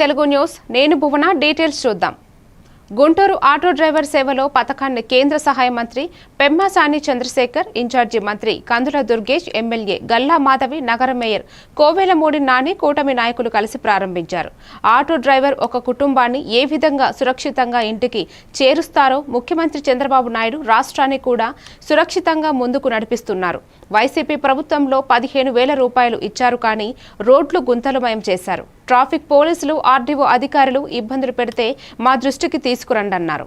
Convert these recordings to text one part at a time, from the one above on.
Telugu news నేను భువన details చూద్దాం. Guntur auto driver సేవలో పథకాన్ని కేంద్ర సహాయ మంత్రి పెమ్మసాని చంద్రశేఖర్, ఇన్ఛార్జి మంత్రి కందుల దుర్గేష్, ఎమ్మెల్యే గల్లా మాధవి, నగర మేయర్ కోవెలమూడి నాని, కూటమి నాయకులు కలిసి ప్రారంభించారు. ఆటో డ్రైవర్ ఒక కుటుంబాన్ని ఏ విధంగా సురక్షితంగా ఇంటికి చేరుస్తారో ముఖ్యమంత్రి చంద్రబాబు నాయుడు రాష్ట్రాన్ని కూడా సురక్షితంగా ముందుకు నడిపిస్తున్నారు. వైసీపీ ప్రభుత్వంలో 15,000 రూపాయలు ఇచ్చారు, కానీ రోడ్లు గుంతలమయం చేశారు. ట్రాఫిక్ పోలీసులు, ఆర్డీఓ అధికారులు ఇబ్బందులు పెడితే మా దృష్టికి తీసుకురండి అన్నారు.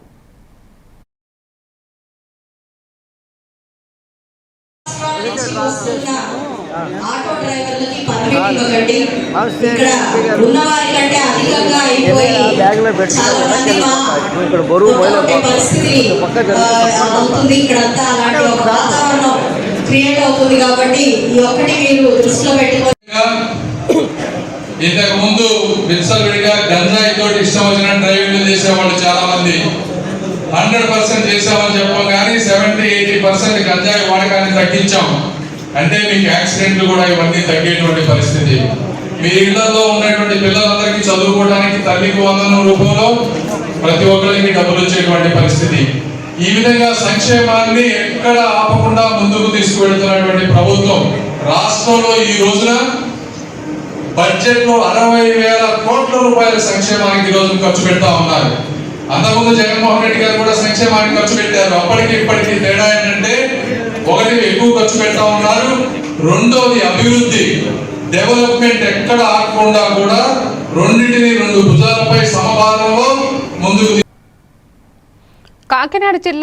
ఇంతకు ముందు విచ్చలవిడిగా గంజాయి తోటి ఇష్టం వచ్చిన డ్రైవింగ్లు చేసేవాళ్ళు చాలా మంది. 100% చేసామని చెప్పాం, కానీ 70-80% గంజాయి వాడకాన్ని తగ్గించాం. అంటే మీకు యాక్సిడెంట్లు కూడా ఇవన్నీ తగ్గేటువంటి పరిస్థితి. మీ ఇళ్లలో ఉన్నటువంటి పిల్లలందరికీ చదువుకోవడానికి తల్లికి 100 రూపాయలు ప్రతి ఒక్కరికి డబ్బులు వచ్చేటువంటి పరిస్థితి. ఈ విధంగా సంక్షేమాన్ని ఎక్కడ ఆపకుండా ముందుకు తీసుకువెళ్తున్నటువంటి ప్రభుత్వం రాష్ట్రంలో ఈ రోజున బడ్జెట్ లో 60,000 కోట్ల రూపాయల సంక్షేమానికి ఈ రోజు ఖర్చు పెడతా ఉన్నారు. అంతకుముందు జగన్మోహన్ రెడ్డి గారు కూడా సంక్షేమానికి ఖర్చు పెట్టారు. అప్పటికి ఇప్పటికీ తేడా ఏంటంటే, ఒకటి ఎక్కువ ఖర్చు పెడతా ఉన్నారు, రెండోది అభివృద్ధి డెవలప్మెంట్ ఎక్కడ ఆగకుండా కూడా రెండింటిని 2 భుజాలపై సమభారంలో ముందుకు. కాకినాడ జిల్లా